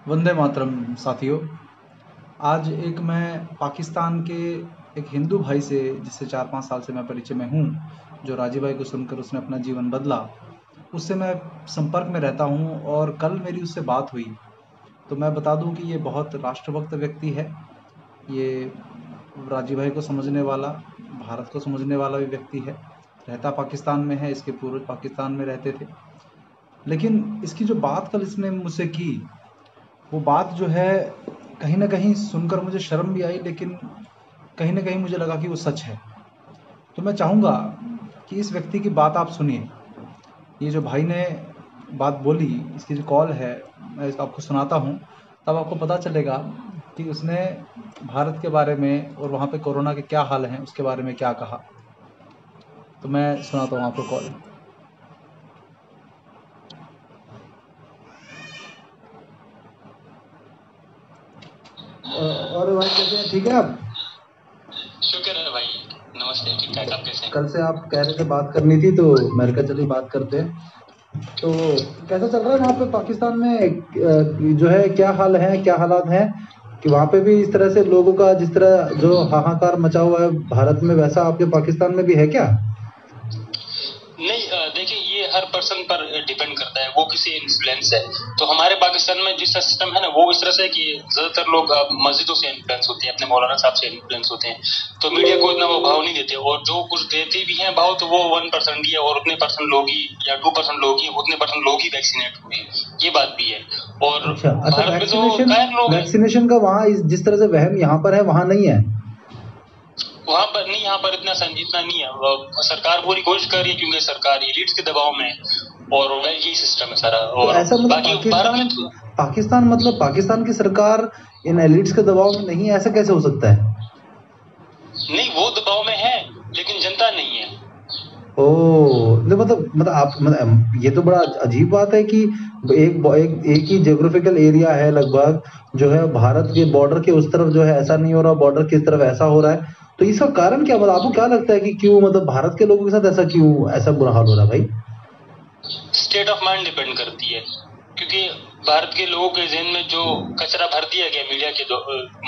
वंदे मातरम साथियों। आज मैं पाकिस्तान के एक हिंदू भाई से, जिससे 4-5 साल से मैं परिचय में हूँ, जो राजीव भाई को सुनकर उसने अपना जीवन बदला, उससे मैं संपर्क में रहता हूँ और कल मेरी उससे बात हुई। तो मैं बता दूँ कि ये बहुत राष्ट्रभक्त व्यक्ति है। ये राजीव भाई को समझने वाला, भारत को समझने वाला भी व्यक्ति है। रहता पाकिस्तान में है, इसके पूर्वज पाकिस्तान में रहते थे। लेकिन इसकी जो बात कल इसने मुझसे की, वो बात जो है कहीं ना कहीं सुनकर मुझे शर्म भी आई, लेकिन कहीं ना कहीं मुझे लगा कि वो सच है। तो मैं चाहूँगा कि इस व्यक्ति की बात आप सुनिए। ये जो भाई ने बात बोली, इसकी जो कॉल है, मैं इसको आपको सुनाता हूँ, तब आपको पता चलेगा कि उसने भारत के बारे में और वहाँ पे कोरोना के क्या हाल हैं उसके बारे में क्या कहा। तो मैं सुनाता हूँ आपको कॉल। और भाई कैसे हैं? ठीक है आप? शुक्र है भाई, नमस्ते। ठीक ठाक, आप कैसे हैं? कल से आप कह रहे थे बात करनी थी, तो मैंने कहा चलिए बात करते हैं। तो कैसा चल रहा है वहाँ पे पाकिस्तान में? जो है क्या हाल है, क्या हालात हैं कि वहाँ पे भी इस तरह से लोगों का, जिस तरह जो हाहाकार मचा हुआ है भारत में, वैसा आपके पाकिस्तान में भी है क्या? नहीं, देखिए, ये हर पर्सन पर डिपेंड करता है, वो किसी इन्फ्लुएंस है। तो हमारे पाकिस्तान में जिस सिस्टम है ना, वो इस तरह से कि ज्यादातर लोग मस्जिदों से इन्फ्लुएंस होते हैं, अपने मौलाना साहब से इन्फ्लुएंस होते हैं। तो मीडिया को इतना वो भाव नहीं देते, और जो कुछ देते भी हैं भाव, तो वो 1% ही है, और उतने परसेंट लोग ही या 2% लोग ही, उतने परसेंट लोग ही वैक्सीनेट हुए हैं। ये बात भी है। और अच्छा भारत में तो कायर लोग हैं। वैक्सीनेशन का वहाँ जिस तरह से वहम यहाँ पर है, वहाँ नहीं है। वहां पर नहीं, यहाँ पर इतना नहीं है। सरकार पूरी कोशिश कर रही है, क्योंकि सरकार एलिट्स के दबाव में है, और यही सिस्टम है सारा। तो और ऐसा मतलब बाकी भारत में पाकिस्तान की सरकार इन एलिट्स के दबाव में नहीं है, ऐसा कैसे हो सकता है? नहीं, वो दबाव में है, लेकिन जनता नहीं है। तो मतलब आप, मतलब ये तो बड़ा अजीब बात है कि एक ही ज्योग्राफिकल एरिया है लगभग, जो है भारत के बॉर्डर के उस तरफ जो है ऐसा नहीं हो रहा, बॉर्डर की तरफ ऐसा हो रहा है। तो इसका कारण क्या, मतलब आपको क्या लगता है कि क्यों, मतलब भारत के लोगों के साथ ऐसा बुरा हाल हो रहा है भाई? स्टेट ऑफ माइंड डिपेंड करती है, क्योंकि भारत के लोगों के जहन में जो कचरा भर दिया गया मीडिया के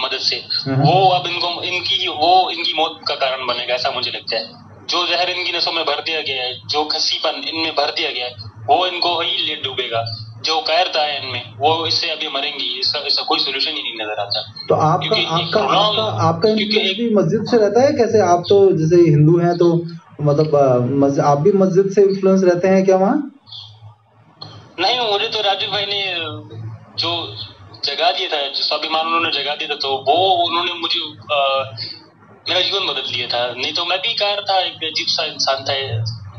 मदद से, वो अब इनकी मौत का कारण बनेगा, ऐसा मुझे लगता है। जो जहर इनकी नसों में भर दिया गया है, जो खस्सीपन इनमें भर दिया गया है, वो इनको ही ले डूबेगा। जो कायरता है इनमें, वो इससे अभी मरेंगी। इसका कोई सोल्यूशन ही नहीं नजर आता। तो आपका इन्फ्लुएंस भी मस्जिद से रहता है कैसे? आप तो जैसे हिंदू हैं, तो मतलब आप भी मस्जिद से इन्फ्लुएंस रहते हैं क्या वहाँ? नहीं, मुझे तो राजू भाई ने जो जगा दिया था, जो स्वाभिमान उन्होंने जगा दिया था, तो वो उन्होंने मुझे मेरा जीवन बदल दिया था। नहीं तो मैं भी कार था, एक अजीब सा इंसान था।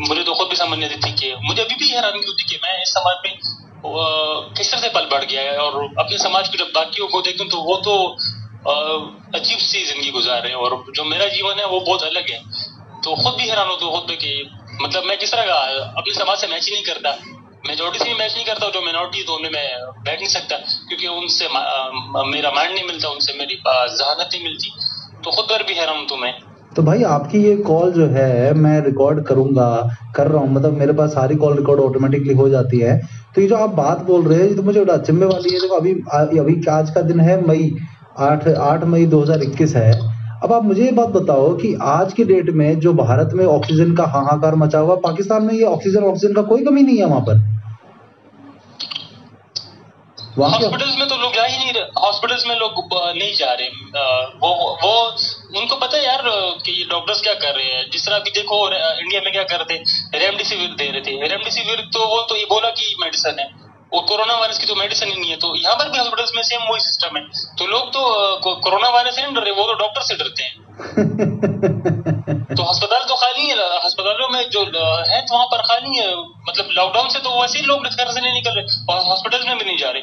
मुझे तो खुद भी समझ नहीं थी कि मुझे अभी भी हैरानगी होती कि मैं इस समाज में किस तरह से पल बढ़ गया है, और अपने समाज के जब बाकियों को देखूं तो वो तो अजीब सी जिंदगी गुजार रहे हैं, और जो मेरा जीवन है वो बहुत अलग है। तो खुद भी हैरान होता हूँ खुद पे कि मतलब मैं किस तरह का अपने समाज से मैच ही नहीं करता, मेजोरिटी से भी मैच नहीं करता, जो मिनोरिटी तो उनमें मैं बैठ नहीं सकता, क्योंकि उनसे मेरा माइंड नहीं मिलता, उनसे मेरी जहानत नहीं मिलती। तो खुद पर भी हैरान हूँ। तुम्हें तो भाई आपकी ये कॉल जो है मैं रिकॉर्ड कर रहा हूँ, मतलब मेरे पास सारी कॉल रिकॉर्ड ऑटोमेटिकली हो जाती है। तो ये जो आप बात बोल रहे हैं, ये तो मुझे बड़ा अचंभे वाली है। देखो अभी आज का दिन है मई 8 मई 2021 है। अब आप मुझे ये बात बताओ कि आज की डेट में जो भारत में ऑक्सीजन का हाहाकार मचा हुआ, पाकिस्तान में ये ऑक्सीजन का कोई कमी नहीं है वहां पर। हॉस्पिटल्स में तो लोग जा ही नहीं रहे, हॉस्पिटल्स में लोग नहीं जा रहे। वो उनको पता है यार कि ये डॉक्टर्स क्या कर रहे हैं। जिस तरह की देखो इंडिया में क्या कर रहे थे, रेमडेसिविर दे रहे थे। रेमडेसिविर तो वो तो इबोला की मेडिसिन है, और कोरोना वायरस की तो मेडिसिन ही नहीं है। तो यहाँ पर भी हॉस्पिटल्स में सेम वही सिस्टम है। तो लोग तो कोरोना वायरस से नहीं डर रहे, वो तो डॉक्टर से डरते हैं। तो अस्पताल तो खाली है, अस्पतालों में जो है तो वहां पर खाली है। मतलब लॉकडाउन से तो वैसे ही लोग घर से नहीं निकल रहे, और हॉस्पिटल में भी नहीं जा रहे।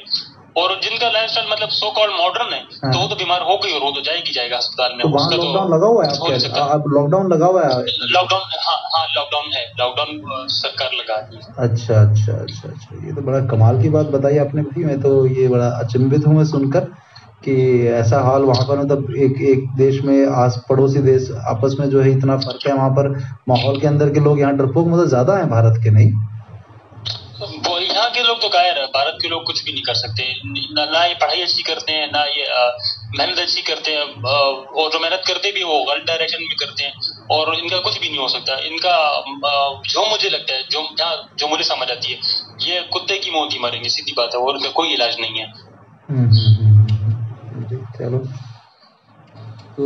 और जिनका लाइफस्टाइल मतलब सो कॉल्ड मॉडर्न है, तो वो तो बीमार हो गई, और वो तो जाएगा अस्पताल में। तो वहाँ लॉकडाउन लगा हुआ है आपके? अब लॉकडाउन लगा हुआ है? लॉकडाउन, हाँ लॉकडाउन है, लॉकडाउन सरकार लगा दी। अच्छा, ये तो बड़ा कमाल की बात बताई आपने भाई। मैं तो ये बड़ा अचंभित हूँ मैं सुनकर कि ऐसा हाल वहाँ पर, मतलब एक देश में पड़ोसी देश आपस में जो है इतना फर्क है वहाँ पर। माहौल के अंदर के लोग यहाँ डरपोक मतलब ज्यादा है भारत के, नहीं? यहाँ के लोग तो कायर है, भारत के लोग कुछ भी नहीं कर सकते, ना ये पढ़ाई अच्छी करते हैं, ना ये मेहनत अच्छी करते हैं, और जो मेहनत करते भी वो गलत डायरेक्शन में करते हैं, और इनका कुछ भी नहीं हो सकता। इनका जो मुझे लगता है, जो मुझे समझ आती है, ये कुत्ते की मौत ही मरेंगे, सीधी बात है, और इनका कोई इलाज नहीं है। चलो, तो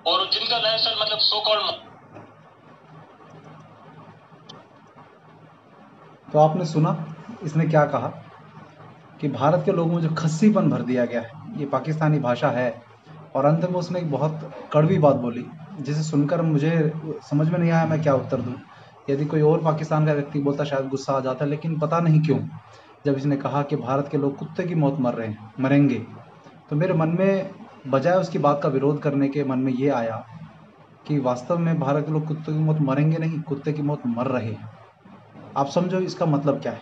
और जिनका लाइफस्टाइल मतलब सो कॉल्ड, तो आपने सुना इसने क्या कहा कि भारत के लोगों में जो खस्सीपन भर दिया गया है, ये पाकिस्तानी भाषा है। और अंत में उसने एक बहुत कड़वी बात बोली, जिसे सुनकर मुझे समझ में नहीं आया मैं क्या उत्तर दूं। यदि कोई और पाकिस्तान का व्यक्ति बोलता शायद गुस्सा आ जाता, लेकिन पता नहीं क्यों जब इसने कहा कि भारत के लोग कुत्ते की मौत मरेंगे, तो मेरे मन में बजाय उसकी बात का विरोध करने के मन में ये आया कि वास्तव में भारत के लोग कुत्ते की मौत मरेंगे नहीं, कुत्ते की मौत मर रहे हैं। आप समझो इसका मतलब क्या है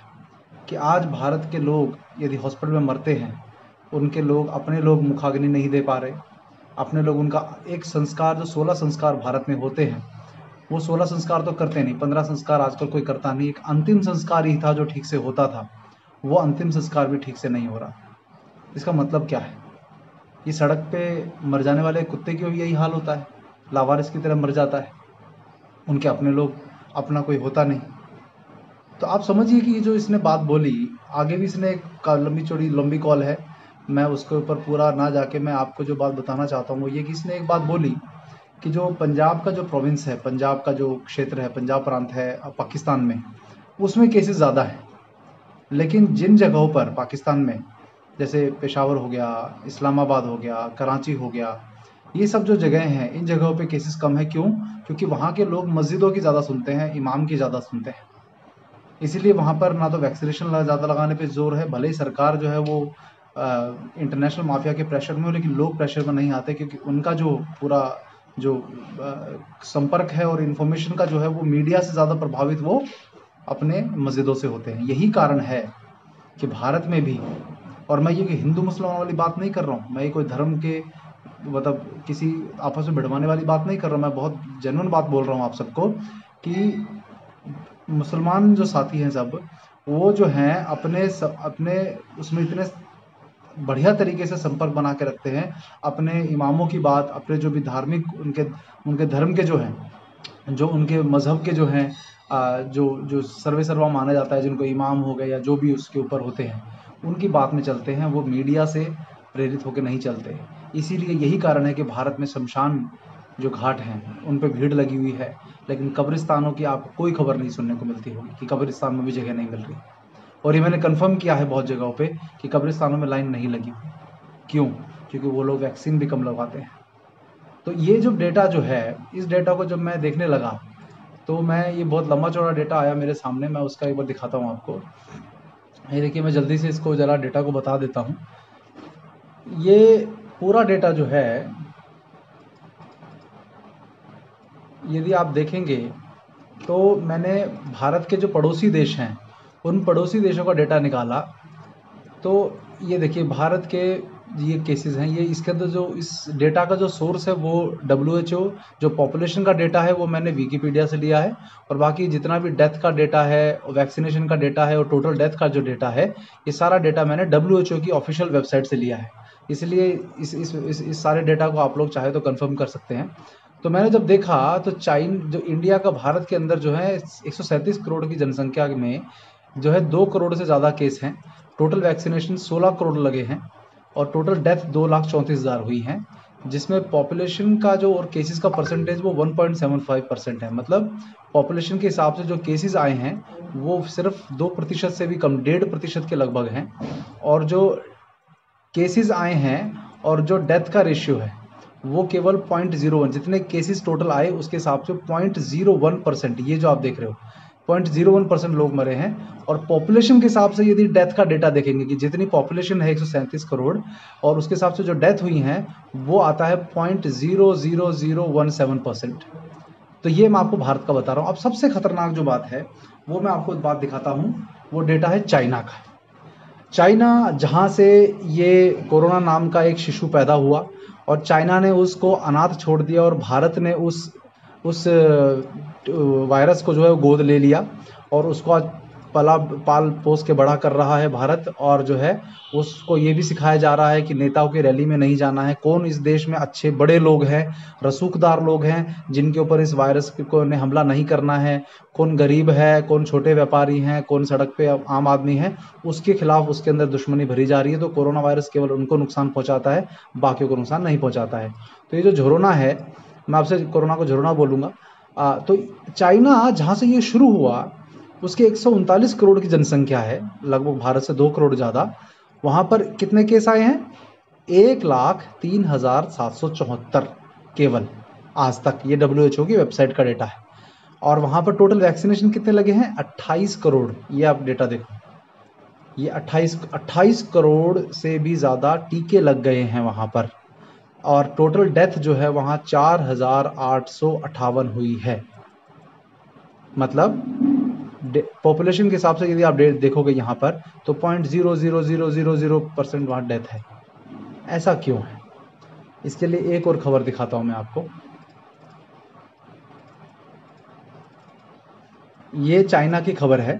कि आज भारत के लोग यदि हॉस्पिटल में मरते हैं, उनके लोग अपने लोग मुखाग्नि नहीं दे पा रहे, अपने लोग उनका एक संस्कार, जो 16 संस्कार भारत में होते हैं, वो 16 संस्कार तो करते नहीं, 15 संस्कार आजकल कोई करता नहीं। एक अंतिम संस्कार ही था जो ठीक से होता था, वो अंतिम संस्कार भी ठीक से नहीं हो रहा। इसका मतलब क्या है? ये सड़क पे मर जाने वाले कुत्ते की भी यही हाल होता है, लावारिस की तरह मर जाता है, उनके अपने लोग, अपना कोई होता नहीं। तो आप समझिए कि ये जो इसने बात बोली, आगे भी इसने एक लंबी कॉल है, मैं उसके ऊपर पूरा ना जाके मैं आपको जो बात बताना चाहता हूँ वो ये कि इसने एक बात बोली कि जो पंजाब का जो प्रोविंस है, पंजाब का जो क्षेत्र है, पंजाब प्रांत है पाकिस्तान में, उसमें केसेस ज़्यादा हैं। लेकिन जिन जगहों पर पाकिस्तान में, जैसे पेशावर हो गया, इस्लामाबाद हो गया, कराची हो गया, ये सब जो जगह हैं, इन जगहों पे केसेस कम है। क्यों? क्योंकि वहाँ के लोग मस्जिदों की ज़्यादा सुनते हैं, इमाम की ज़्यादा सुनते हैं। इसीलिए वहाँ पर ना तो वैक्सीनेशन ज़्यादा लगाने पे जोर है, भले ही सरकार जो है वो इंटरनेशनल माफिया के प्रेशर में हो, लेकिन लोग प्रेशर में नहीं आते, क्योंकि उनका जो पूरा जो संपर्क है और इन्फॉर्मेशन का जो है वो मीडिया से ज़्यादा प्रभावित वो अपने मस्जिदों से होते हैं। यही कारण है कि भारत में भी, और मैं ये कि हिंदू मुसलमान वाली बात नहीं कर रहा हूँ, मैं ये कोई धर्म के मतलब किसी आपस में भिड़वाने वाली बात नहीं कर रहा हूँ, मैं बहुत जेन्युइन बात बोल रहा हूँ आप सबको कि मुसलमान जो साथी हैं सब, वो जो हैं अपने उसमें इतने बढ़िया तरीके से संपर्क बना के रखते हैं अपने इमामों की बात, अपने जो भी धार्मिक उनके धर्म के जो हैं, जो उनके मजहब के जो हैं, जो सर्वे सर्वा माना जाता है, जिनको इमाम हो गए या जो भी उसके ऊपर होते हैं, उनकी बात में चलते हैं, वो मीडिया से प्रेरित होकर नहीं चलते। इसीलिए यही कारण है कि भारत में शमशान जो घाट हैं उन पर भीड़ लगी हुई है, लेकिन कब्रिस्तानों की आपको कोई खबर नहीं सुनने को मिलती होगी कि कब्रिस्तान में भी जगह नहीं मिल रही। और ये मैंने कंफर्म किया है बहुत जगहों पे कि कब्रिस्तानों में लाइन नहीं लगी। क्यों? क्योंकि वो लोग वैक्सीन भी कम लगवाते हैं। तो ये जो डेटा जो है, इस डेटा को जब मैं देखने लगा तो मैं, ये बहुत लंबा चौड़ा डेटा आया मेरे सामने, मैं उसका एक बार दिखाता हूँ आपको। ये देखिए, मैं जल्दी से इसको ज़रा डेटा को बता देता हूँ। ये पूरा डेटा जो है, यदि आप देखेंगे तो मैंने भारत के जो पड़ोसी देश हैं उन पड़ोसी देशों का डेटा निकाला। तो ये देखिए, भारत के ये केसेस हैं, ये इसके अंदर जो इस डेटा का जो सोर्स है वो WHO, जो पॉपुलेशन का डेटा है वो मैंने विकीपीडिया से लिया है, और बाकी जितना भी डेथ का डेटा है, वैक्सीनेशन का डेटा है और टोटल डेथ का जो डेटा है, ये सारा डेटा मैंने WHO की ऑफिशियल वेबसाइट से लिया है। इसलिए इस सारे डेटा को आप लोग चाहे तो कंफर्म कर सकते हैं। तो मैंने जब देखा तो जो इंडिया का भारत के अंदर जो है 137 करोड़ की जनसंख्या में जो है 2 करोड़ से ज़्यादा केस हैं। टोटल वैक्सीनेशन 16 करोड़ लगे हैं और टोटल डेथ 2,34,000 हुई हैं, जिसमें पॉपुलेशन का जो और केसेस का परसेंटेज वो 1.75% है। मतलब पॉपुलेशन के हिसाब से जो केसेस आए हैं वो सिर्फ 2% से भी कम, 1.5% के लगभग हैं। और जो केसेस आए हैं और जो डेथ का रेशियो है वो केवल 0.01, जितने केसेस टोटल आए उसके हिसाब से 0.01%, ये जो आप देख रहे हो 0.01% लोग मरे हैं। और पॉपुलेशन के हिसाब से यदि डेथ का डेटा देखेंगे कि जितनी पॉपुलेशन है 137 करोड़ और उसके हिसाब से जो डेथ हुई हैं वो आता है 0.00017%। तो ये मैं आपको भारत का बता रहा हूँ। अब सबसे खतरनाक जो बात है वो मैं आपको बात दिखाता हूँ, वो डेटा है चाइना का। चाइना, जहाँ से ये कोरोना नाम का एक शिशु पैदा हुआ और चाइना ने उसको अनाथ छोड़ दिया और भारत ने उस वायरस को जो है गोद ले लिया और उसको आज पाल पोस के बड़ा कर रहा है भारत, और जो है उसको ये भी सिखाया जा रहा है कि नेताओं की रैली में नहीं जाना है, कौन इस देश में अच्छे बड़े लोग हैं, रसूखदार लोग हैं जिनके ऊपर इस वायरस को ने हमला नहीं करना है, कौन गरीब है, कौन छोटे व्यापारी हैं, कौन सड़क पे आम आदमी है, उसके खिलाफ उसके अंदर दुश्मनी भरी जा रही है। तो कोरोना वायरस केवल उनको नुकसान पहुंचाता है, बाकियों को नुकसान नहीं पहुंचाता है। तो ये जो झोरोना है, मैं आपसे कोरोना को झोरोना बोलूँगा। तो चाइना जहाँ से ये शुरू हुआ उसके 139 करोड़ की जनसंख्या है, लगभग भारत से 2 करोड़ ज़्यादा। वहाँ पर कितने केस आए हैं? 1,03,774 केवल आज तक, ये WHO की वेबसाइट का डेटा है। और वहाँ पर टोटल वैक्सीनेशन कितने लगे हैं? 28 करोड़। ये आप डेटा देखो, ये 28 करोड़ से भी ज़्यादा टीके लग गए हैं वहाँ पर। और टोटल डेथ जो है वहाँ 4,858 हुई है। मतलब पॉपुलेशन के हिसाब से यदि आप डेट देखोगे यहाँ पर तो 0.00000% वहाँ डेथ है। ऐसा क्यों है? इसके लिए एक और खबर दिखाता हूँ मैं आपको। ये चाइना की खबर है,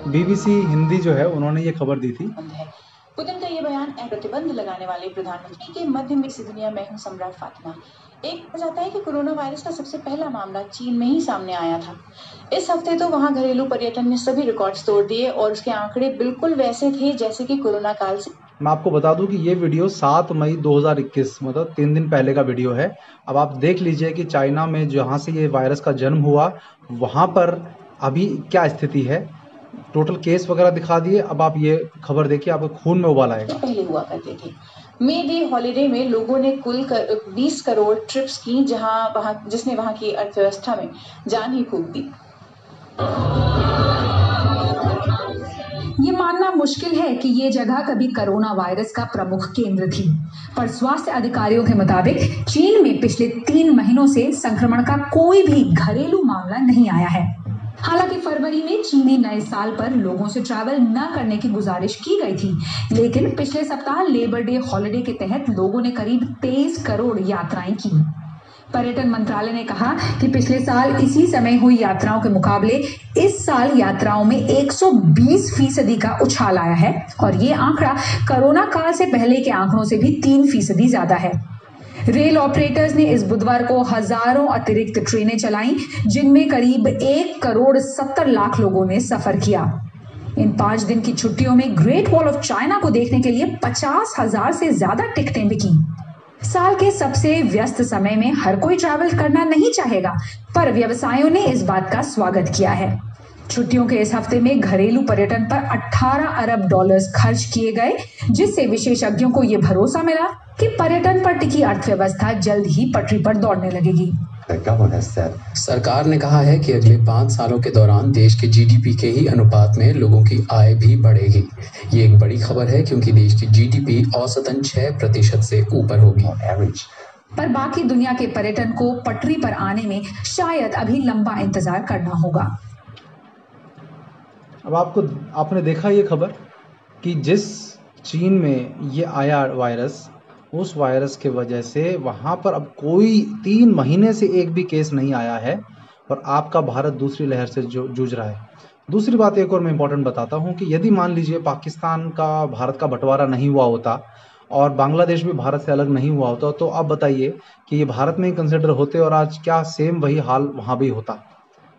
BBC हिंदी जो है उन्होंने ये खबर दी थी। पुतिन का ये बयान प्रतिबंध लगाने वाले प्रधानमंत्री के मध्य में इस दुनिया में हूं सम्राट फातिमा। एक कहा जाता है कि कोरोना वायरस का सबसे पहला मामला चीन में ही सामने आया था। इस हफ्ते तो वहां घरेलू पर्यटन ने सभी रिकॉर्ड्स तोड़ दिए और उसके आंकड़े बिल्कुल वैसे थे जैसे कि कोरोना काल से। मैं आपको बता दूं कि ये वीडियो 7 मई 2021 मतलब 3 दिन पहले का वीडियो है। अब आप देख लीजिए कि चाइना में जहाँ से ये वायरस का जन्म हुआ वहाँ पर अभी क्या स्थिति है। टोटल केस वगैरह दिखा दिए। अब आप ये खबर देखिए, आपको खून में उबाल आएगा। पहले हुआ करते थे। मे डे हॉलिडे में लोगों ने कुल 20 करोड़ ट्रिप्स की, जिसने वहां की अर्थव्यवस्था में जान ही फूंक दी। ये मानना मुश्किल है कि ये जगह कभी कोरोना वायरस का प्रमुख केंद्र थी, पर स्वास्थ्य अधिकारियों के मुताबिक चीन में पिछले 3 महीनों से संक्रमण का कोई भी घरेलू मामला नहीं आया है। हालांकि फरवरी में चीनी नए साल पर लोगों से ट्रैवल न करने की गुजारिश की गई थी, लेकिन पिछले सप्ताह लेबर डे हॉलिडे के तहत लोगों ने करीब 23 करोड़ यात्राएं की। पर्यटन मंत्रालय ने कहा कि पिछले साल इसी समय हुई यात्राओं के मुकाबले इस साल यात्राओं में 120% का उछाल आया है और ये आंकड़ा कोरोना काल से पहले के आंकड़ों से भी 3% ज्यादा है। रेल ऑपरेटर्स ने इस बुधवार को हजारों अतिरिक्त ट्रेनें चलाई, जिनमें करीब 1,70,00,000 लोगों ने सफर किया। इन 5 दिन की छुट्टियों में ग्रेट वॉल ऑफ चाइना को देखने के लिए 50,000 से ज्यादा टिकटें बिकी। साल के सबसे व्यस्त समय में हर कोई ट्रैवल करना नहीं चाहेगा, पर व्यवसायों ने इस बात का स्वागत किया है। छुट्टियों के इस हफ्ते में घरेलू पर्यटन पर $18 अरब खर्च किए गए, जिससे विशेषज्ञों को ये भरोसा मिला कि पर्यटन पर टिकी अर्थव्यवस्था जल्द ही पटरी पर दौड़ने लगेगी। सरकार ने कहा है कि अगले 5 सालों के दौरान देश के GDP के ही अनुपात में लोगों की आय भी बढ़ेगी। ये एक बड़ी खबर है क्योंकि देश की GDP औसतन 6% से ऊपर होगी। पर बाकी दुनिया के पर्यटन को पटरी पर आने में शायद अभी लंबा इंतजार करना होगा। अब आपने देखा ये खबर कि जिस चीन में ये आया वायरस, उस वायरस के वजह से वहाँ पर अब कोई 3 महीने से एक भी केस नहीं आया है और आपका भारत दूसरी लहर से जूझ रहा है। दूसरी बात एक और मैं इम्पोर्टेंट बताता हूँ कि यदि मान लीजिए पाकिस्तान का भारत का बंटवारा नहीं हुआ होता और बांग्लादेश भी भारत से अलग नहीं हुआ होता, तो आप बताइए कि ये भारत में ही कंसिडर होते और आज क्या सेम वही हाल वहाँ भी होता।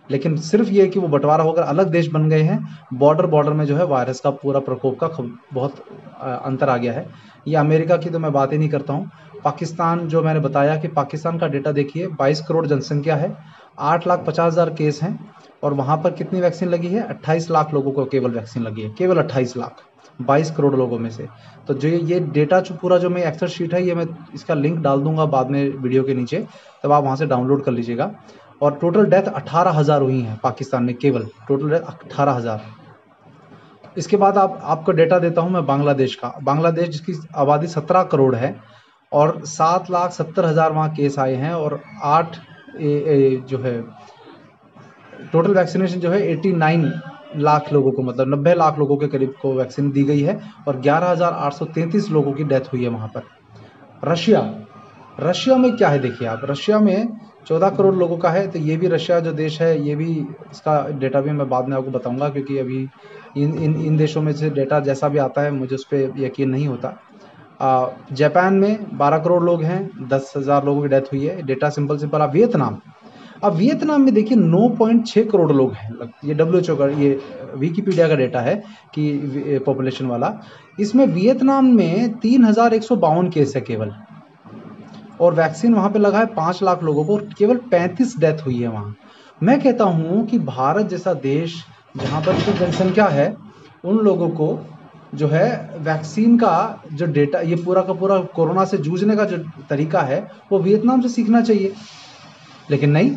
लेकिन सिर्फ ये कि वो बंटवारा होकर अलग देश बन गए हैं, बॉर्डर में जो है वायरस का पूरा प्रकोप का बहुत अंतर आ गया है। ये अमेरिका की तो मैं बात ही नहीं करता हूँ। पाकिस्तान, जो मैंने बताया कि पाकिस्तान का डेटा देखिए, 22 करोड़ जनसंख्या है, 8,50,000 केस हैं और वहाँ पर कितनी वैक्सीन लगी है? 28 लाख लोगों को केवल वैक्सीन लगी है, केवल 28 लाख 22 करोड़ लोगों में से। तो जो ये डेटा पूरा जो मैं एक्सेल शीट है, ये मैं इसका लिंक डाल दूंगा बाद में वीडियो के नीचे, तब आप वहाँ से डाउनलोड कर लीजिएगा। और टोटल डेथ 18,000 हुई हैं पाकिस्तान में, केवल टोटल डेथ 18,000। इसके बाद आपको डेटा देता हूं मैं बांग्लादेश का। बांग्लादेश जिसकी आबादी 17 करोड़ है और 7,70,000 वहाँ केस आए हैं और 8 जो है टोटल वैक्सीनेशन जो है 89 लाख लोगों को, मतलब 90 लाख लोगों के करीब को वैक्सीन दी गई है और 11,833 लोगों की डेथ हुई है वहाँ पर। रशिया में क्या है देखिए आप। रशिया में 14 करोड़ लोगों का है। तो ये भी रशिया जो देश है, ये भी, इसका डेटा भी मैं बाद में आपको बताऊंगा, क्योंकि अभी इन देशों में से डेटा जैसा भी आता है मुझे उस पर यकीन नहीं होता। जापान में 12 करोड़ लोग हैं, 10,000 लोगों की डेथ हुई है। Data simple. अब वियतनाम में देखिए 9.6 करोड़ लोग हैं। ये WHO का, ये विकिपीडिया का डेटा है कि पॉपुलेशन वाला। इसमें वियतनाम में 3,152 केस है केवल, और वैक्सीन वहां पे लगा है 5 लाख लोगों को, और केवल 35 डेथ हुई है वहां। मैं कहता हूं कि भारत जैसा देश जहां पर इतनी जनसंख्या है, उन लोगों को जो है वैक्सीन का जो डेटा, ये पूरा का पूरा कोरोना से जूझने का जो तरीका है वो वियतनाम से सीखना चाहिए। लेकिन नहीं,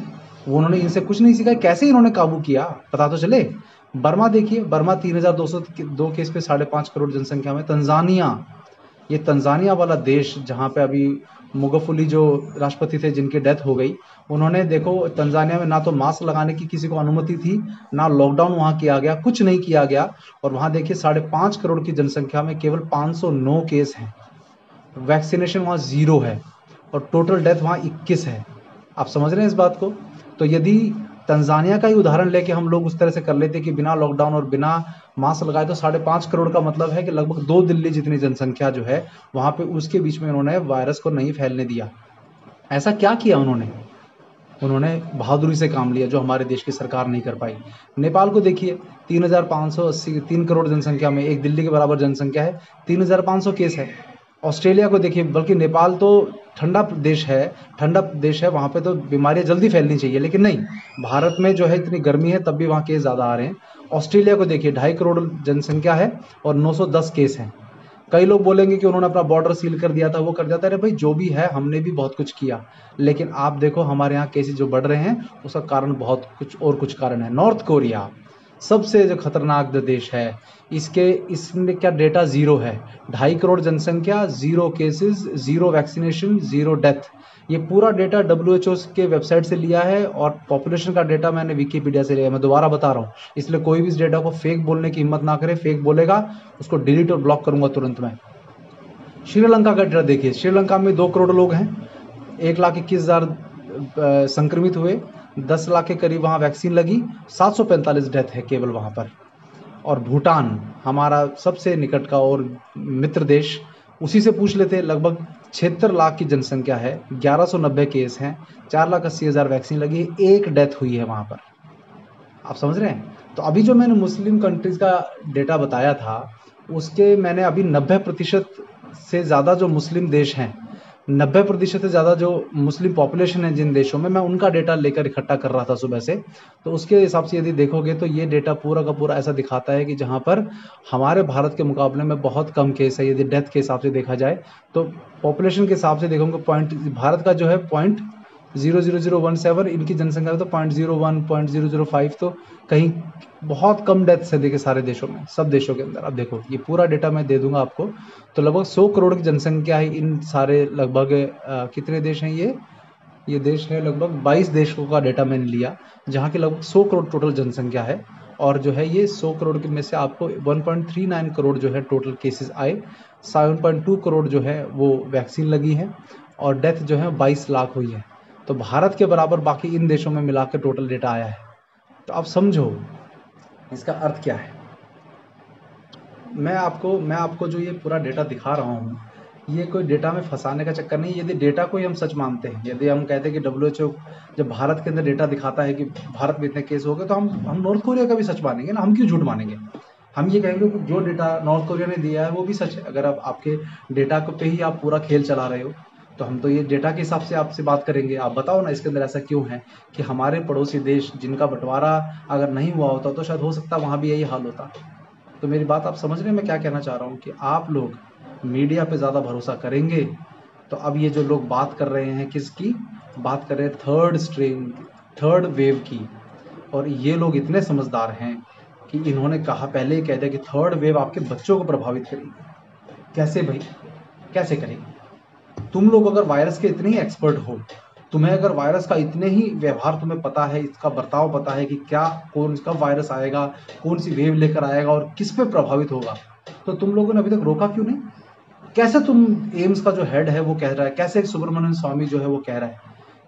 उन्होंने इनसे कुछ नहीं सीखा। कैसे इन्होंने काबू किया पता तो चले। बर्मा देखिए, बर्मा 3,202 केस पे 5.5 करोड़ जनसंख्या में। तंजानिया, ये तंजानिया वाला देश जहाँ पे अभी मुगफुली जो राष्ट्रपति थे जिनकी डेथ हो गई, उन्होंने देखो तंजानिया में ना तो मास्क लगाने की किसी को अनुमति थी, ना लॉकडाउन वहां किया गया, कुछ नहीं किया गया। और वहां देखिए 5.5 करोड़ की जनसंख्या में केवल 509 केस हैं। वैक्सीनेशन वहां 0 है, और टोटल डेथ वहां 21 है। आप समझ रहे हैं इस बात को? तो यदि तंजानिया का ही उदाहरण लेके हम लोग उस तरह से कर लेते कि बिना लॉकडाउन और बिना मास्क लगाए, तो 5.5 करोड़ का मतलब है कि लगभग 2 दिल्ली जितनी जनसंख्या जो है वहां पे, उसके बीच में उन्होंने वायरस को नहीं फैलने दिया। ऐसा क्या किया उन्होंने बहादुरी से काम लिया जो हमारे देश की सरकार नहीं कर पाई। नेपाल को देखिए, 3,580, 3 करोड़ जनसंख्या में, 1 दिल्ली के बराबर जनसंख्या है, 3,500 केस है। ऑस्ट्रेलिया को देखिए, बल्कि नेपाल तो ठंडा देश है, वहाँ पे तो बीमारियां जल्दी फैलनी चाहिए, लेकिन नहीं, भारत में जो है इतनी गर्मी है तब भी वहाँ केस ज़्यादा आ रहे हैं। ऑस्ट्रेलिया को देखिए, 2.5 करोड़ जनसंख्या है और 910 केस हैं। कई लोग बोलेंगे कि उन्होंने अपना बॉर्डर सील कर दिया था, वो कर दिया था। अरे भाई, जो भी है, हमने भी बहुत कुछ किया, लेकिन आप देखो हमारे यहाँ केसेस जो बढ़ रहे हैं उसका कारण कुछ कारण है। नॉर्थ कोरिया सबसे जो खतरनाक देश है, इसमें क्या डेटा 0 है। 2.5 करोड़ जनसंख्या, 0 केसेस, 0 वैक्सीनेशन, 0 डेथ। ये पूरा डेटा WHO के वेबसाइट से लिया है, और पॉपुलेशन का डेटा मैंने विकिपीडिया से लिया। मैं दोबारा बता रहा हूँ, इसलिए कोई भी इस डेटा को फेक बोलने की हिम्मत ना करे। फेक बोलेगा उसको डिलीट और ब्लॉक करूंगा तुरंत मैं। श्रीलंका का डेटा देखिए, श्रीलंका में 2 करोड़ लोग हैं, 1,21,000 संक्रमित हुए, 10 लाख के करीब वहाँ वैक्सीन लगी, 745 डेथ है केवल वहाँ पर। और भूटान, हमारा सबसे निकट का और मित्र देश, उसी से पूछ लेते, लगभग 76 लाख की जनसंख्या है, 1190 केस हैं, 4,80,000 वैक्सीन लगी, 1 डेथ हुई है वहाँ पर। आप समझ रहे हैं? तो अभी जो मैंने मुस्लिम कंट्रीज का डेटा बताया था, उसके मैंने अभी 90% से ज़्यादा जो मुस्लिम देश हैं, 90% से ज़्यादा जो मुस्लिम पॉपुलेशन है जिन देशों में, मैं उनका डेटा लेकर इकट्ठा कर रहा था सुबह से। तो उसके हिसाब से यदि देखोगे तो ये डेटा पूरा का पूरा ऐसा दिखाता है कि जहाँ पर हमारे भारत के मुकाबले में बहुत कम केस है। यदि डेथ के हिसाब से देखा जाए तो पॉपुलेशन के हिसाब से देखोगे, भारत का जो है 0.00017, इनकी जनसंख्या में तो 0.01, 0.005, तो कहीं बहुत कम डेथ्स है देखिए सारे देशों में, सब देशों के अंदर। अब देखो, ये पूरा डेटा मैं दे दूंगा आपको। तो लगभग 100 करोड़ की जनसंख्या है इन सारे, लगभग कितने देश हैं ये देश है, लगभग 22 देशों का डेटा मैंने लिया, जहाँ की लगभग 100 करोड़ टोटल जनसंख्या है। और जो है ये 100 करोड़ के में से आपको 1.39 करोड़ जो है टोटल केसेस आए, 7.2 करोड़ जो है वो वैक्सीन लगी है, और डेथ जो है 22 लाख हुई है। तो भारत के बराबर बाकी इन देशों में मिलाकर टोटल डेटा आया है। तो आप समझो इसका अर्थ क्या है। मैं आपको जो ये पूरा डेटा दिखा रहा हूँ, ये कोई डेटा में फंसाने का चक्कर नहीं। यदि डेटा को ही हम सच मानते हैं, यदि हम कहते हैं कि WHO जब भारत के अंदर डेटा दिखाता है कि भारत में इतने केस हो गए, तो हम नॉर्थ कोरिया का भी सच मानेंगे ना। हम क्यों झूठ मानेंगे? हम ये कहेंगे कि जो डेटा नॉर्थ कोरिया ने दिया है वो भी सच है। अगर आप आपके डेटा पे ही आप पूरा खेल चला रहे हो, तो हम तो ये डेटा के हिसाब से आपसे बात करेंगे। आप बताओ ना इसके अंदर ऐसा क्यों है कि हमारे पड़ोसी देश जिनका बंटवारा अगर नहीं हुआ होता तो शायद हो सकता वहाँ भी यही हाल होता। तो मेरी बात आप समझ रहे हैं मैं क्या कहना चाह रहा हूँ, कि आप लोग मीडिया पे ज़्यादा भरोसा करेंगे तो अब ये जो लोग बात कर रहे हैं, किसकी बात कर रहे हैं? थर्ड वेव की। और ये लोग इतने समझदार हैं कि इन्होंने कहा, पहले ही कह दिया कि थर्ड वेव आपके बच्चों को प्रभावित करेगी। कैसे भाई, कैसे करेगी? तुम लोग अगर वायरस के इतने ही एक्सपर्ट हो, तुम्हें अगर वायरस का इतने ही व्यवहार तुम्हें पता है, इसका बर्ताव पता है कि कौन सा वायरस आएगा, कौन सी वेव लेकर आएगा और किस पे प्रभावित होगा, तो तुम लोगों ने अभी तक रोका क्यों नहीं? कैसे तुम एम्स का जो हेड है वो कह रहा है, कैसे सुब्रमण्यम स्वामी जो है वो कह रहा है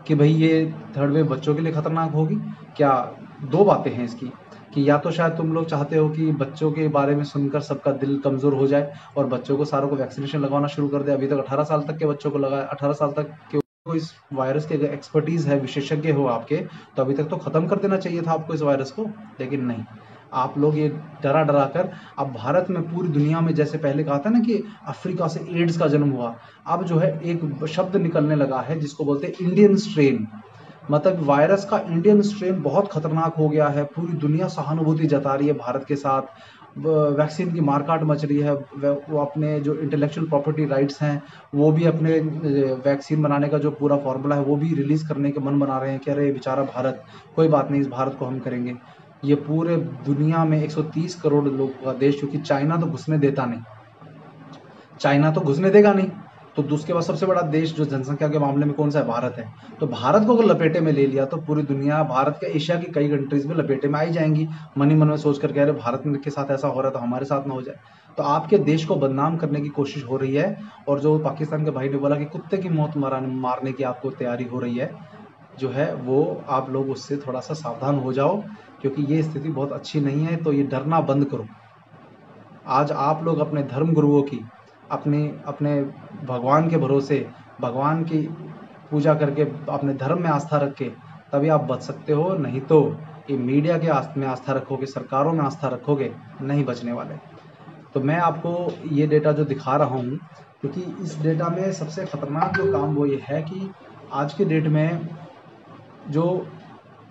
कि भाई ये थर्ड वेव बच्चों के लिए खतरनाक होगी? क्या दो बातें हैं इसकी, कि या तो शायद तुम लोग चाहते हो कि बच्चों के बारे में सुनकर सबका दिल कमज़ोर हो जाए और बच्चों को सारों को वैक्सीनेशन लगवाना शुरू कर दे। अभी तक 18 साल तक के बच्चों को लगाया, 18 साल तक के को इस वायरस के अगर एक्सपर्टीज़ है, विशेषज्ञ हो आपके, तो अभी तक तो ख़त्म कर देना चाहिए था आपको इस वायरस को, लेकिन नहीं। आप लोग ये डरा डरा कर, अब भारत में पूरी दुनिया में जैसे पहले कहा था ना कि अफ्रीका से एड्स का जन्म हुआ, अब जो है एक शब्द निकलने लगा है जिसको बोलते हैं इंडियन स्ट्रेन। मतलब वायरस का इंडियन स्ट्रेन बहुत खतरनाक हो गया है। पूरी दुनिया सहानुभूति जता रही है भारत के साथ, वैक्सीन की मारकाट मच रही है। वो अपने जो इंटेलेक्चुअल प्रॉपर्टी राइट्स हैं वो भी अपने वैक्सीन बनाने का जो पूरा फॉर्मूला है वो भी रिलीज़ करने के मन बना रहे हैं कि अरे बेचारा भारत, कोई बात नहीं, इस भारत को हम करेंगे। ये पूरे दुनिया में 130 करोड़ लोगों का देश, क्योंकि चाइना तो घुसने देता नहीं, चाइना तो घुसने देगा नहीं, तो उसके बाद सबसे बड़ा देश जो जनसंख्या के मामले में कौन सा है? भारत है। तो भारत को अगर लपेटे में ले लिया तो पूरी दुनिया, भारत के एशिया की कई कंट्रीज में लपेटे में आई जाएंगी। मन ही मन में सोच कर कह रहे भारत के साथ ऐसा हो रहा है तो हमारे साथ ना हो जाए। तो आपके देश को बदनाम करने की कोशिश हो रही है। और जो पाकिस्तान के भाई ने बोला कि कुत्ते की मौत मारने की आपको तैयारी हो रही है, जो है वो आप लोग उससे थोड़ा सा सावधान हो जाओ, क्योंकि ये स्थिति बहुत अच्छी नहीं है। तो ये डरना बंद करो। आज आप लोग अपने धर्म गुरुओं की, अपने भगवान के भरोसे, भगवान की पूजा करके, अपने धर्म में आस्था रख के तभी आप बच सकते हो, नहीं तो ये मीडिया के में आस्था रखोगे, सरकारों में आस्था रखोगे, नहीं बचने वाले। तो मैं आपको ये डेटा जो दिखा रहा हूँ, क्योंकि इस डेटा में सबसे खतरनाक जो काम वो ये है कि आज के डेट में जो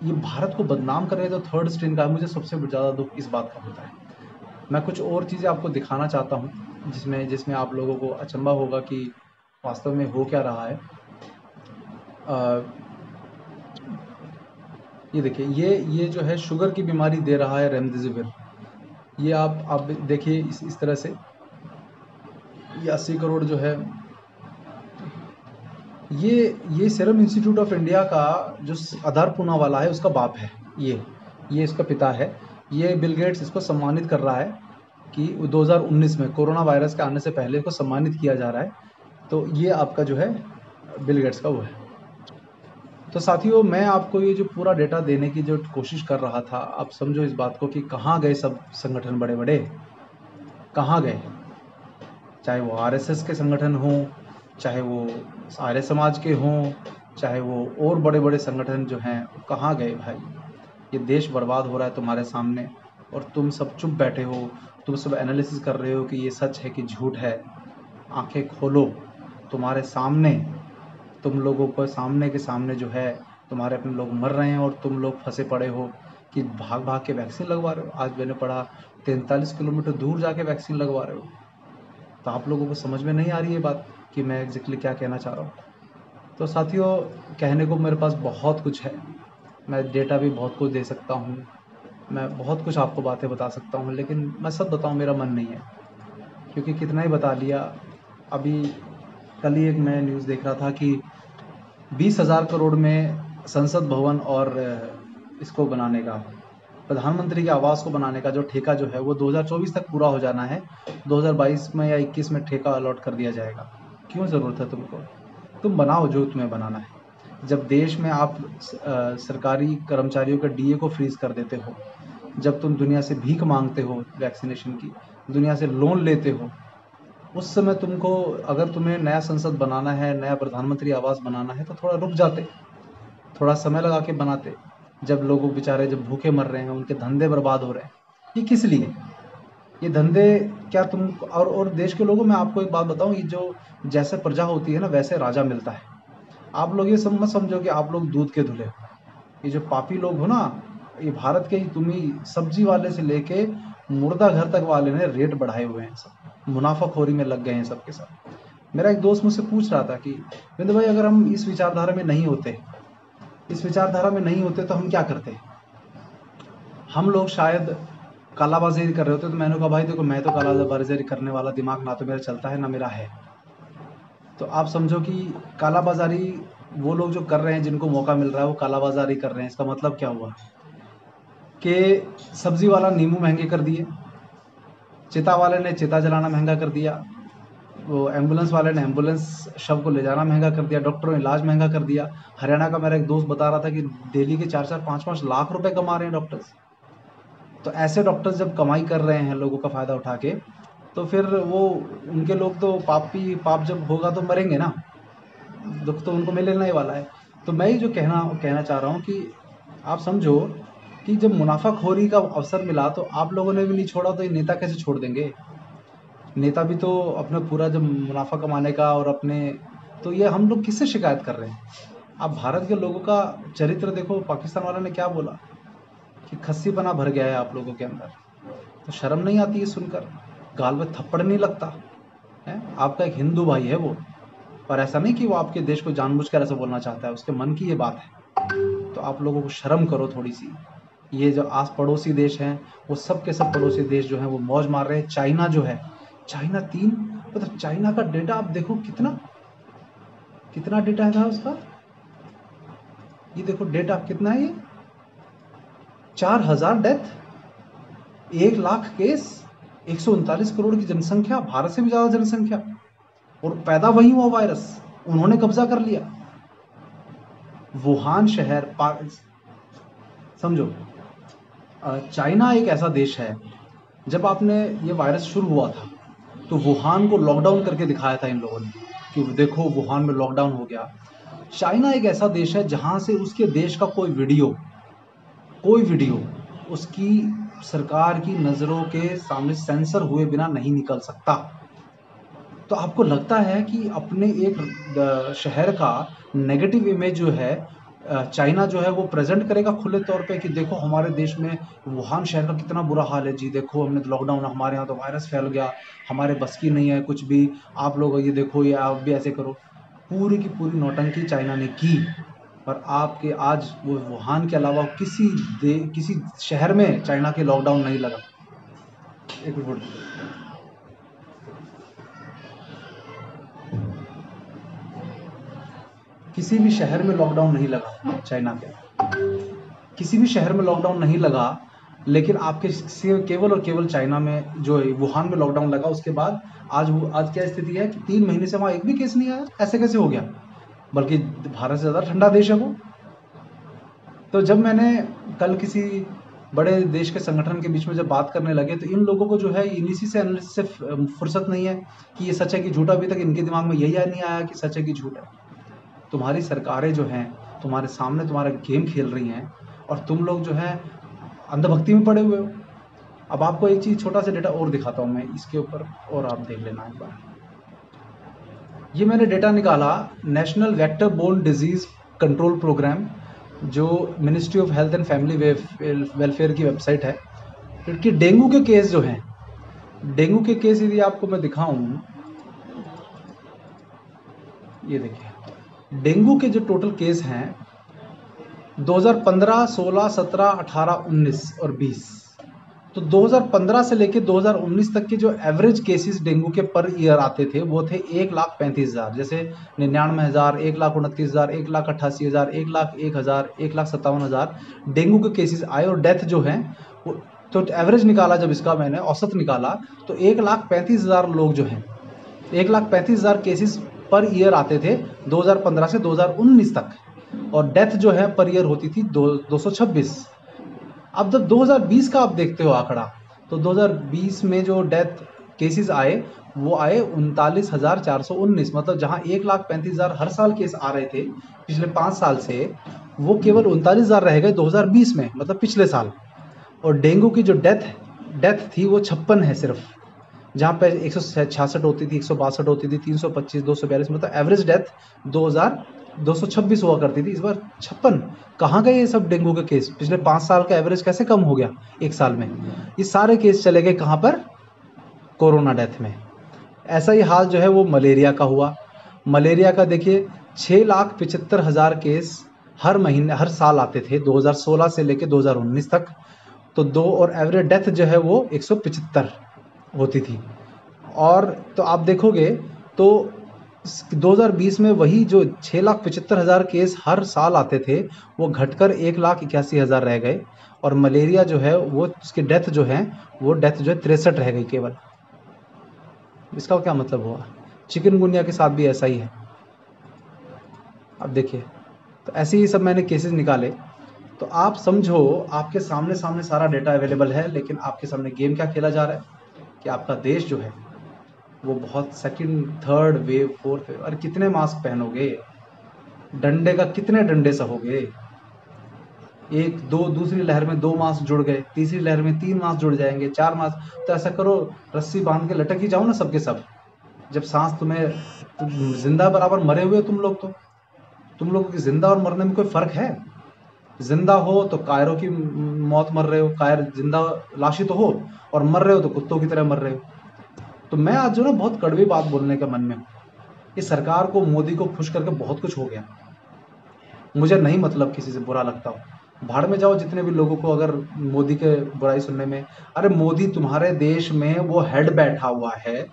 ये भारत को बदनाम कर रहे हैं, तो थर्ड स्ट्रेन का मुझे सबसे ज़्यादा दुख इस बात का होता है। मैं कुछ और चीज़ें आपको दिखाना चाहता हूँ जिसमें आप लोगों को अचंभा होगा कि वास्तव में हो क्या रहा है। ये देखिए, ये जो है शुगर की बीमारी दे रहा है रेमडेसिविर। ये आप देखिए इस तरह से, ये 80 करोड़ जो है, ये सीरम इंस्टीट्यूट ऑफ इंडिया का जो आधार पूनावाला है उसका बाप है। ये इसका पिता है। ये बिल गेट्स इसको सम्मानित कर रहा है कि 2019 में कोरोना वायरस के आने से पहले इसको सम्मानित किया जा रहा है। तो ये आपका जो है बिल गेट्स का वो है। तो साथियों, मैं आपको ये जो पूरा डेटा देने की जो कोशिश कर रहा था, आप समझो इस बात को कि कहाँ गए सब संगठन बड़े बड़े, कहाँ गए? चाहे वो आरएसएस के संगठन हों, चाहे वो आर्य समाज के हों, चाहे वो और बड़े बड़े संगठन जो हैं, कहाँ गए भाई? ये देश बर्बाद हो रहा है तुम्हारे सामने और तुम सब चुप बैठे हो। तुम सब एनालिसिस कर रहे हो कि ये सच है कि झूठ है। आंखें खोलो, तुम्हारे सामने, तुम लोगों को सामने के सामने जो है तुम्हारे अपने लोग मर रहे हैं और तुम लोग फंसे पड़े हो कि भाग भाग के वैक्सीन लगवा रहे हो। आज मैंने पढ़ा 43 किलोमीटर दूर जाके वैक्सीन लगवा रहे हो। तो आप लोगों को समझ में नहीं आ रही है बात कि मैं एग्जैक्टली क्या कहना चाह रहा हूँ। तो साथियों, कहने को मेरे पास बहुत कुछ है, मैं डेटा भी बहुत कुछ दे सकता हूँ, मैं बहुत कुछ आपको बातें बता सकता हूँ, लेकिन मैं सब बताऊँ मेरा मन नहीं है, क्योंकि कितना ही बता लिया। अभी कल ही एक मैं न्यूज़ देख रहा था कि 20,000 करोड़ में संसद भवन और इसको बनाने का, प्रधानमंत्री के आवास को बनाने का जो ठेका जो है वो 2024 तक पूरा हो जाना है। 2022 में या 21 में ठेका अलॉट कर दिया जाएगा। क्यों ज़रूरत है तुमको? तुम बनाओ जो तुम्हें बनाना है। जब देश में आप सरकारी कर्मचारियों के डीए को फ्रीज कर देते हो, जब तुम दुनिया से भीख मांगते हो वैक्सीनेशन की, दुनिया से लोन लेते हो, उस समय तुमको, अगर तुम्हें नया संसद बनाना है, नया प्रधानमंत्री आवास बनाना है, तो थोड़ा रुक जाते, थोड़ा समय लगा के बनाते। जब लोगों बेचारे जब भूखे मर रहे हैं, उनके धंधे बर्बाद हो रहे हैं, ये किस लिए? ये धंधे क्या तुम और देश के लोगों में आपको एक बात बताऊं, ये जो जैसे प्रजा होती है ना वैसे राजा मिलता है। आप लोग ये मत समझो कि आप लोग दूध के धुले हो। ये जो पापी लोग हो ना, ये भारत के ही, तुम्ही सब्जी वाले से लेके मुर्दा घर तक वाले ने रेट बढ़ाए हुए हैं, सब मुनाफाखोरी में लग गए हैं सबके सब। मेरा एक दोस्त मुझसे पूछ रहा था कि बिंदु भाई, अगर हम इस विचारधारा में नहीं होते, तो हम क्या करते? हम लोग शायद कालाबाजारी कर रहे होते। तो मैंने कहा भाई देखो, मैं तो कालाबाजारी करने वाला दिमाग ना तो मेरा चलता है ना मेरा है। तो आप समझो कि कालाबाजारी वो लोग जो कर रहे हैं, जिनको मौका मिल रहा है वो कालाबाजारी कर रहे हैं। इसका मतलब क्या हुआ कि सब्जी वाला नींबू महंगे कर दिए, चिता वाले ने चिता जलाना महंगा कर दिया, वो एम्बुलेंस वाले ने एम्बुलेंस शव को ले जाना महंगा कर दिया, डॉक्टरों ने इलाज महंगा कर दिया। हरियाणा का मेरा एक दोस्त बता रहा था कि दिल्ली के 4-4, 5-5 लाख रुपए कमा रहे हैं डॉक्टर्स। तो ऐसे डॉक्टर्स जब कमाई कर रहे हैं लोगों का फ़ायदा उठा के, तो फिर वो उनके लोग तो पाप जब होगा तो मरेंगे ना, दुख तो उनको मिलना ही वाला है। तो मैं ये जो कहना चाह रहा हूँ कि आप समझो कि जब मुनाफाखोरी का अवसर मिला तो आप लोगों ने भी नहीं छोड़ा, तो ये नेता कैसे छोड़ देंगे? नेता भी तो अपना पूरा जब मुनाफा कमाने का और अपने, तो ये हम लोग किससे शिकायत कर रहे हैं? आप भारत के लोगों का चरित्र देखो, पाकिस्तान वालों ने क्या बोला कि खस्सीपना भर गया है आप लोगों के अंदर। तो शर्म नहीं आती है सुनकर? गाल में थप्पड़ नहीं लगता है? आपका एक हिंदू भाई है वो, पर ऐसा नहीं कि वो आपके देश को जानबूझकर ऐसा बोलना चाहता है, उसके मन की ये बात है। तो आप लोगों को शर्म करो थोड़ी सी। ये जो आस पड़ोसी देश हैं, वो सब के सब पड़ोसी देश जो हैं वो मौज मार रहे हैं। चाइना जो है, चाइना 3, मतलब चाइना का डेटा आप देखो, कितना डेटा है उसका। ये देखो डेटा कितना है, ये 4000 डेथ, 1 लाख केस, 139 करोड़ की जनसंख्या, भारत से भी ज्यादा जनसंख्या, और पैदा वही हुआ वायरस, उन्होंने कब्जा कर लिया। वुहान शहर, समझो चाइना एक ऐसा देश है, जब आपने ये वायरस शुरू हुआ था तो वुहान को लॉकडाउन करके दिखाया था इन लोगों ने कि देखो वुहान में लॉकडाउन हो गया। चाइना एक ऐसा देश है जहां से उसके देश का कोई वीडियो उसकी सरकार की नजरों के सामने सेंसर हुए बिना नहीं निकल सकता। तो आपको लगता है कि अपने एक शहर का नेगेटिव इमेज जो है चाइना जो है वो प्रेजेंट करेगा खुले तौर पे कि देखो हमारे देश में वुहान शहर का कितना बुरा हाल है जी, देखो हमने लॉकडाउन, हमारे यहाँ तो वायरस फैल गया, हमारे बस की नहीं है कुछ भी, आप लोग ये देखो, ये आप भी ऐसे करो। पूरी की पूरी नौटंकी चाइना ने की, पर आपके आज वो वुहान के अलावा किसी शहर में चाइना के लॉकडाउन नहीं लगा। एक मिनट, किसी भी शहर में लॉकडाउन नहीं लगा, चाइना के किसी भी शहर में लॉकडाउन नहीं लगा, लेकिन आपके केवल और केवल चाइना में जो वुहान में लॉकडाउन लगा। उसके बाद आज क्या स्थिति है कि 3 महीने से वहां एक भी केस नहीं आया। ऐसे कैसे हो गया? बल्कि भारत से ज्यादा ठंडा देश है वो। तो जब मैंने कल किसी बड़े देश के संगठन के बीच में जब बात करने लगे, तो इन लोगों को जो है इनिसी से एनालिसिस से फुर्सत नहीं है कि ये सच है कि झूठा। अभी तक इनके दिमाग में यही नहीं आया कि सच है कि झूठ है। तुम्हारी सरकारें जो हैं तुम्हारे सामने तुम्हारा गेम खेल रही हैं, और तुम लोग जो है अंधभक्ति में पड़े हुए हो। अब आपको एक चीज, छोटा सा डेटा और दिखाता हूं मैं इसके ऊपर, और आप देख लेना एक बार। ये मैंने डेटा निकाला national vector borne disease control programme, जो ministry of health and family welfare की वेबसाइट है। क्योंकि डेंगू के केस जो हैं, डेंगू के केस यदि आपको मैं दिखाऊं, ये देखिए डेंगू के जो टोटल केस हैं 2015, 16, 17, 18, 19 और 20, तो 2015 से लेके 2019 तक के जो एवरेज केसेस डेंगू के पर ईयर आते थे वो थे 1,35,000, जैसे 99,000, 1,29,000, 1,88,000, 1,01,000, 1,57,000 डेंगू के केसेस आए। और डेथ जो है वो, तो एवरेज निकाला जब इसका मैंने औसत निकाला, तो 1,35,000 लोग जो हैं, 1,35,000 केसेस पर ईयर आते थे 2015 से 2019 तक, और डेथ जो है पर ईयर होती थी 226। अब जब 2020 का आप देखते हो आंकड़ा, तो 2020 में जो डेथ केसेस आए वो आए 39,419, मतलब जहां 1,35,000 हर साल केस आ रहे थे पिछले 5 साल से, वो केवल 39,000 रह गए 2020 में, मतलब पिछले साल। और डेंगू की जो डेथ थी वो 56 है सिर्फ, जहां पे 166 होती थी, 162 होती थी, 325, 242, मतलब एवरेज डेथ 226 हुआ करती थी, इस बार 56। कहाँ गए ये सब डेंगू के केस? पिछले 5 साल का एवरेज कैसे कम हो गया एक साल में? ये सारे केस चले गए कहाँ पर? कोरोना डेथ में। ऐसा ही हाल जो है वो मलेरिया का हुआ। मलेरिया का देखिए 6,75,000 केस हर साल आते थे 2016 से लेके 2019 तक, तो और एवरेज डेथ जो है वो 175 होती थी। और तो आप देखोगे तो 2020 में वही जो 6,75,000 केस हर साल आते थे वो घटकर 1,81,000 रह गए, और मलेरिया जो है वो उसकी डेथ जो है 63 रह गई केवल। इसका क्या मतलब हुआ? चिकनगुनिया के साथ भी ऐसा ही है। अब देखिए, तो ऐसे ही सब मैंने केसेस निकाले। तो आप समझो, आपके सामने सारा डेटा अवेलेबल है, लेकिन आपके सामने गेम क्या खेला जा रहा है कि आपका देश जो है वो बहुत second, third wave, fourth wave, अरे कितने मास्क पहनोगे, डंडे का कितने डंडे सहोगे, एक दो, दूसरी लहर में 2 मास्क जुड़ गए, तीसरी लहर में 3 मास्क जुड़ जाएंगे, 4 मास्क। तो ऐसा करो, रस्सी बांध के लटक ही जाओ ना सबके सब। जब सांस तुम्हें जिंदा बराबर मरे हुए तुम लोग, तो तुम लोगों की जिंदा और मरने में कोई फर्क है? जिंदा हो तो कायरों की मौत मर रहे हो, कायर जिंदा लाशी तो हो, और मर रहे हो तो कुत्तों की तरह मर रहे हो। तो मैं आज जो ना बहुत कड़वी बात बोलने का मन में हूँ। इस सरकार को, मोदी को खुश करके बहुत कुछ हो गया। मुझे नहीं मतलब किसी से बुरा लगता हो, भाड़ में जाओ जितने भी लोगों को अगर मोदी के बुराई सुनने में। अरे मोदी तुम्हारे देश में वो हेड बैठा हुआ है,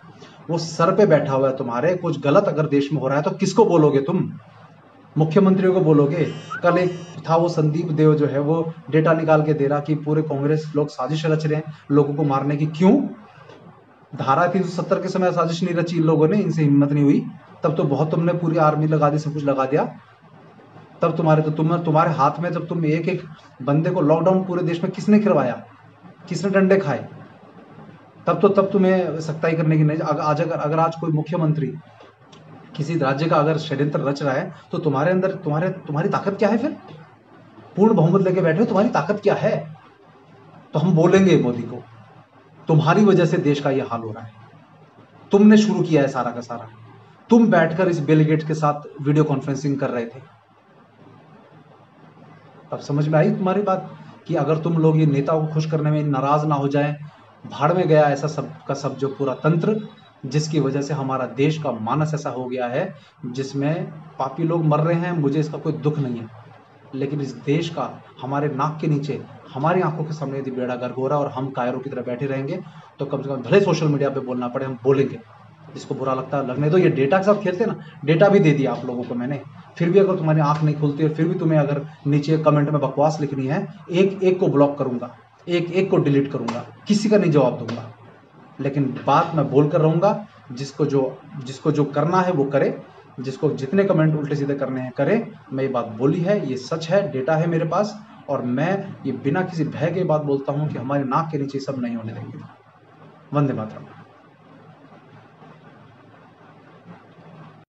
वो सर पे बैठा हुआ है तुम्हारे। कुछ गलत अगर देश में हो रहा है तो किसको बोलोगे तुम? मुख्यमंत्रियों को बोलोगे? कल एक था वो संदीप देव जो है, वो डेटा निकाल के दे रहा कि पूरे कांग्रेस लोग साजिश रच रहे हैं लोगों को मारने की। क्यों? धारा 370 के समय साजिश नहीं रची इन लोगों ने, इनसे हिम्मत नहीं हुई। तब तो बहुत तुमने पूरी आर्मी लगा दी, सब कुछ लगा दिया। तब तुम्हारे हाथ में, जब तुम एक एक बंदे को लॉकडाउन पूरे देश में किसने करवाया, किसने डंडे खाए? तब तुम्हें सख्ताई करने की नहीं। अगर आज कोई मुख्यमंत्री किसी राज्य का अगर षड्यंत्र रच रहा है तो तुम्हारे अंदर तुम्हारी ताकत क्या है? फिर पूर्ण बहुमत लेके बैठे हो, तुम्हारी ताकत क्या है? तो हम बोलेंगे मोदी को, तुम्हारी वजह से देश का यह हाल हो रहा है, तुमने शुरू किया है सारा का सारा। तुम बैठकर इस बिल गेट्स के साथ वीडियो कॉन्फ्रेंसिंग कर रहे थे। अब समझ में आई तुम्हारी बात कि अगर तुम लोग ये नेता को खुश करने में नाराज ना हो जाएं, भाड़ में गया ऐसा सब का सब जो पूरा तंत्र, जिसकी वजह से हमारा देश का मानस ऐसा हो गया है जिसमें पापी लोग मर रहे हैं। मुझे इसका कोई दुख नहीं है, लेकिन इस देश का हमारे नाक के नीचे, हमारी आंखों के सामने यदि बेड़ा गर्क हो रहा है और हम कायरों की तरह बैठे रहेंगे तो कम से कम भले सोशल मीडिया पे बोलना पड़े, हम बोलेंगे। जिसको बुरा लगता है लगने दो। ये डेटा के साथ खेलते ना, डेटा भी दे दिया आप लोगों को मैंने, फिर भी अगर तुम्हारी आंख नहीं खुलती और फिर भी तुम्हें अगर नीचे कमेंट में बकवास लिखनी है, एक एक को ब्लॉक करूंगा, एक एक को डिलीट करूंगा, किसी का नहीं जवाब दूंगा। लेकिन बात मैं बोल कर रहूंगा, जिसको जो करना है वो करे, जिसको जितने कमेंट उल्टे सीधे करने हैं करे। मैं ये बात बोली है, ये सच है, डेटा है मेरे पास, और मैं ये बिना किसी भय के बात बोलता हूं कि हमारे नाक के नीचे सब नहीं होने देंगे। वंदे मातरम।